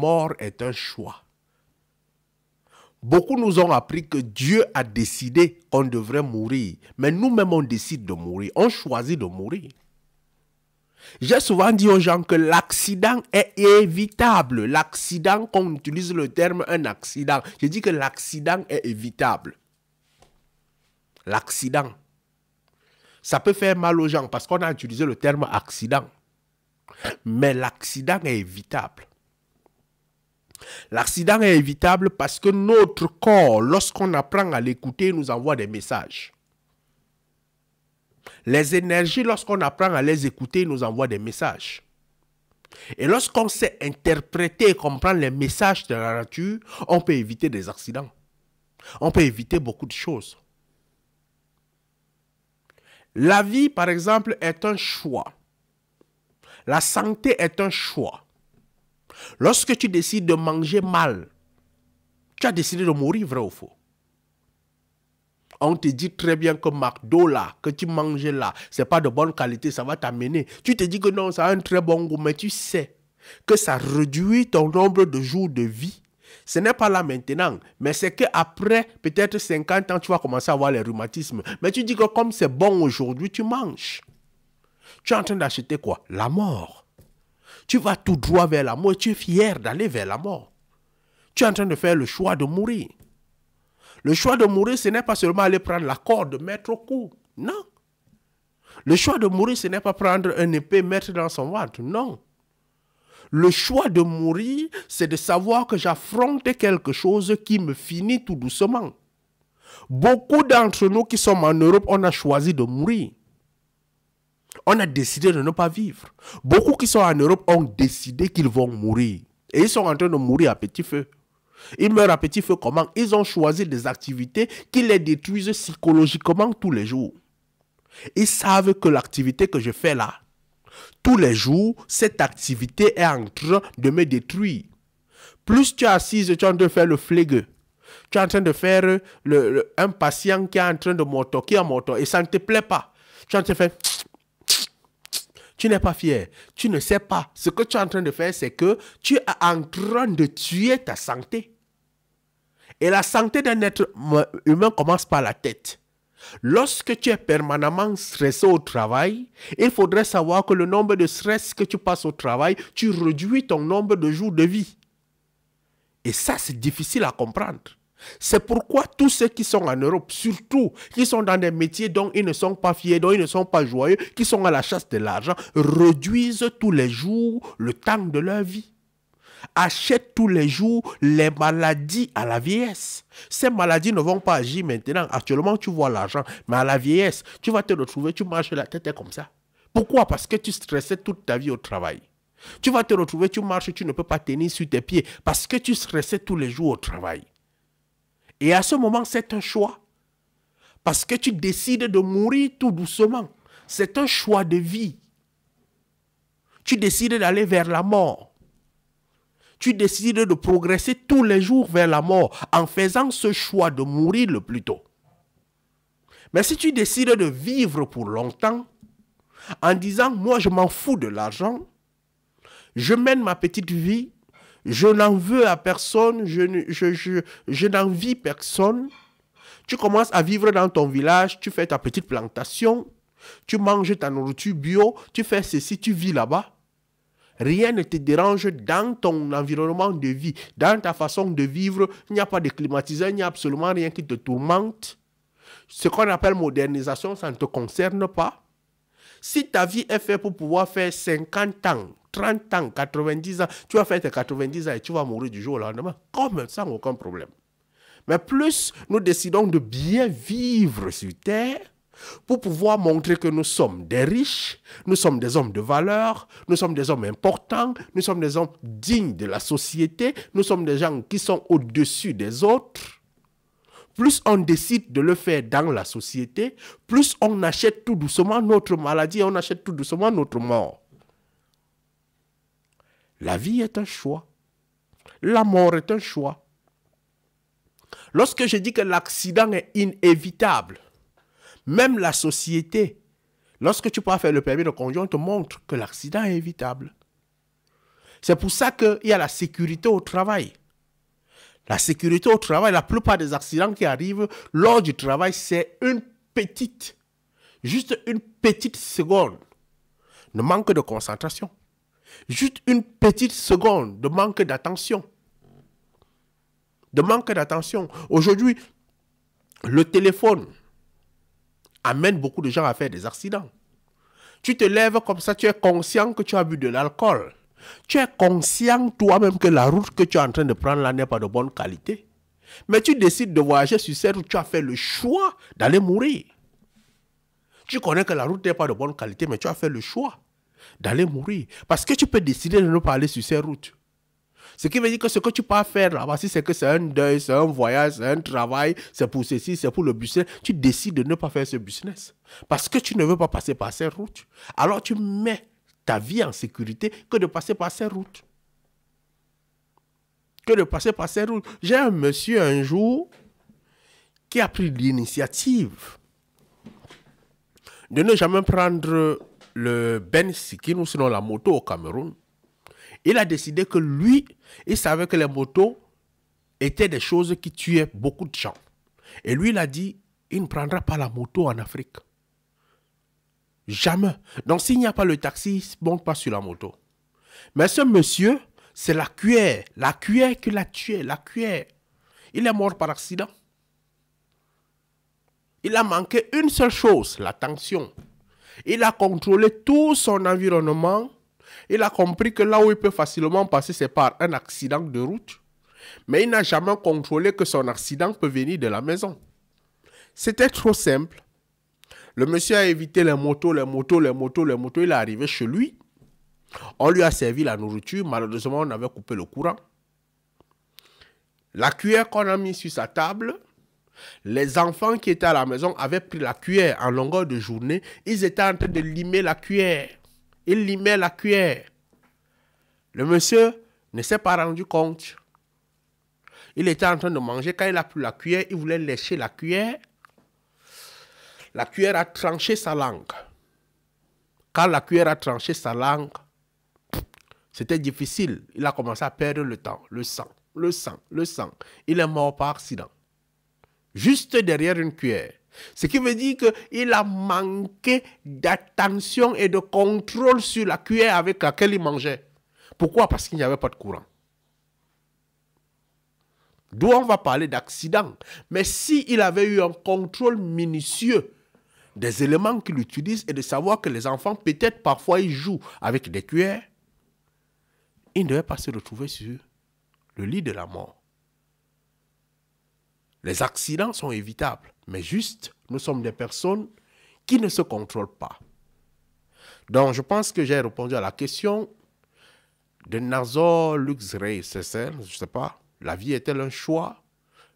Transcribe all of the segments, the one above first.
mort est un choix. Beaucoup nous ont appris que Dieu a décidé qu'on devrait mourir. Mais nous-mêmes, on décide de mourir. On choisit de mourir. J'ai souvent dit aux gens que l'accident est évitable. L'accident, quand on utilise le terme un accident, je dis que l'accident est évitable. L'accident. Ça peut faire mal aux gens parce qu'on a utilisé le terme accident. Mais l'accident est évitable. L'accident est évitable parce que notre corps, lorsqu'on apprend à l'écouter, nous envoie des messages. Les énergies, lorsqu'on apprend à les écouter, nous envoient des messages. Et lorsqu'on sait interpréter et comprendre les messages de la nature, on peut éviter des accidents. On peut éviter beaucoup de choses. La vie, par exemple, est un choix. La santé est un choix. Lorsque tu décides de manger mal, tu as décidé de mourir, vrai ou faux? On te dit très bien que McDo là, que tu manges là, c'est pas de bonne qualité, ça va t'amener. Tu te dis que non, ça a un très bon goût, mais tu sais que ça réduit ton nombre de jours de vie. Ce n'est pas là maintenant, mais c'est qu'après peut-être 50 ans, tu vas commencer à avoir les rhumatismes. Mais tu dis que comme c'est bon aujourd'hui, tu manges. Tu es en train d'acheter quoi? La mort. Tu vas tout droit vers la mort et tu es fier d'aller vers la mort. Tu es en train de faire le choix de mourir. Le choix de mourir, ce n'est pas seulement aller prendre la corde, mettre au cou. Non. Le choix de mourir, ce n'est pas prendre une épée, mettre dans son ventre. Non. Le choix de mourir, c'est de savoir que j'affronte quelque chose qui me finit tout doucement. Beaucoup d'entre nous qui sommes en Europe, on a choisi de mourir. On a décidé de ne pas vivre. Beaucoup qui sont en Europe ont décidé qu'ils vont mourir. Et ils sont en train de mourir à petit feu. Ils meurent à petit feu comment? Ils ont choisi des activités qui les détruisent psychologiquement tous les jours. Ils savent que l'activité que je fais là, tous les jours, cette activité est en train de me détruire. Plus tu es assise, tu es en train de faire le flégueux. Tu es en train de faire un patient qui est en train de moto, qui est en moto, et ça ne te plaît pas. Tu es en train de faire... Tu n'es pas fier. Tu ne sais pas. Ce que tu es en train de faire, c'est que tu es en train de tuer ta santé. Et la santé d'un être humain commence par la tête. Lorsque tu es permanemment stressé au travail, il faudrait savoir que le nombre de stress que tu passes au travail, tu réduis ton nombre de jours de vie. Et ça, c'est difficile à comprendre. C'est pourquoi tous ceux qui sont en Europe, surtout qui sont dans des métiers dont ils ne sont pas fiers, dont ils ne sont pas joyeux, qui sont à la chasse de l'argent, réduisent tous les jours le temps de leur vie. Achètent tous les jours les maladies à la vieillesse. Ces maladies ne vont pas agir maintenant. Actuellement, tu vois l'argent, mais à la vieillesse, tu vas te retrouver, tu marches la tête comme ça. Pourquoi? Parce que tu stressais toute ta vie au travail. Tu vas te retrouver, tu marches, tu ne peux pas tenir sur tes pieds parce que tu stressais tous les jours au travail. Et à ce moment, c'est un choix. Parce que tu décides de mourir tout doucement. C'est un choix de vie. Tu décides d'aller vers la mort. Tu décides de progresser tous les jours vers la mort en faisant ce choix de mourir le plus tôt. Mais si tu décides de vivre pour longtemps, en disant, moi je m'en fous de l'argent, je mène ma petite vie, je n'en veux à personne, je n'envie personne. Tu commences à vivre dans ton village, tu fais ta petite plantation, tu manges ta nourriture bio, tu fais ceci, tu vis là-bas. Rien ne te dérange dans ton environnement de vie, dans ta façon de vivre. Il n'y a pas de climatiseur, il n'y a absolument rien qui te tourmente. Ce qu'on appelle modernisation, ça ne te concerne pas. Si ta vie est faite pour pouvoir faire 50 ans, 30 ans, 90 ans, tu vas faire tes 90 ans et tu vas mourir du jour au lendemain, comme sans aucun problème. Mais plus nous décidons de bien vivre sur Terre, pour pouvoir montrer que nous sommes des riches, nous sommes des hommes de valeur, nous sommes des hommes importants, nous sommes des hommes dignes de la société, nous sommes des gens qui sont au-dessus des autres. Plus on décide de le faire dans la société, plus on achète tout doucement notre maladie et on achète tout doucement notre mort. La vie est un choix. La mort est un choix. Lorsque je dis que l'accident est inévitable, même la société, lorsque tu pars faire le permis de conduire, on te montre que l'accident est évitable. C'est pour ça qu'il y a la sécurité au travail. La sécurité au travail, la plupart des accidents qui arrivent lors du travail, c'est juste une petite seconde de manque de concentration. Juste une petite seconde de manque d'attention. Aujourd'hui, le téléphone amène beaucoup de gens à faire des accidents. Tu te lèves comme ça, tu es conscient que tu as bu de l'alcool. Tu es conscient toi-même que la route que tu es en train de prendre là n'est pas de bonne qualité. Mais tu décides de voyager sur cette route, tu as fait le choix d'aller mourir. Tu connais que la route n'est pas de bonne qualité, mais tu as fait le choix d'aller mourir. Parce que tu peux décider de ne pas aller sur ces routes. Ce qui veut dire que ce que tu peux faire là-bas, si c'est que c'est un deuil, c'est un voyage, c'est un travail, c'est pour ceci, c'est pour le business, tu décides de ne pas faire ce business. Parce que tu ne veux pas passer par ces routes. Alors tu mets ta vie en sécurité que de passer par ces routes. J'ai un monsieur un jour qui a pris l'initiative de ne jamais prendre le Benzikin ou sinon la moto au Cameroun. Il a décidé que lui, il savait que les motos étaient des choses qui tuaient beaucoup de gens. Et lui, il a dit, il ne prendra pas la moto en Afrique. Jamais. Donc, s'il n'y a pas le taxi, il ne monte pas sur la moto. Mais ce monsieur, c'est la cuillère. La cuillère qui l'a tué, la cuillère. Il est mort par accident. Il a manqué une seule chose, l'attention. Il a contrôlé tout son environnement. Il a compris que là où il peut facilement passer, c'est par un accident de route. Mais il n'a jamais contrôlé que son accident peut venir de la maison. C'était trop simple. Le monsieur a évité les motos. Il est arrivé chez lui. On lui a servi la nourriture. Malheureusement, on avait coupé le courant. La cuillère qu'on a mise sur sa table, les enfants qui étaient à la maison avaient pris la cuillère en longueur de journée. Ils étaient en train de limer la cuillère. Il limait la cuillère. Le monsieur ne s'est pas rendu compte. Il était en train de manger. Quand il a pris la cuillère, il voulait lécher la cuillère. La cuillère a tranché sa langue. Quand la cuillère a tranché sa langue, c'était difficile. Il a commencé à perdre le temps, le sang. Il est mort par accident. Juste derrière une cuillère. Ce qui veut dire qu'il a manqué d'attention et de contrôle sur la cuillère avec laquelle il mangeait. Pourquoi? Parce qu'il n'y avait pas de courant. D'où on va parler d'accident. Mais s'il avait eu un contrôle minutieux des éléments qu'il utilise et de savoir que les enfants, peut-être parfois, ils jouent avec des cuillères, ils ne devaient pas se retrouver sur le lit de la mort. Les accidents sont évitables, mais juste, nous sommes des personnes qui ne se contrôlent pas. Donc, je pense que j'ai répondu à la question de Nazor Luxray, c'est ça, je ne sais pas. La vie est-elle un choix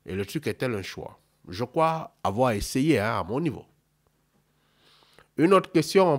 et le truc est-elle un choix? Je crois avoir essayé à mon niveau. Une autre question.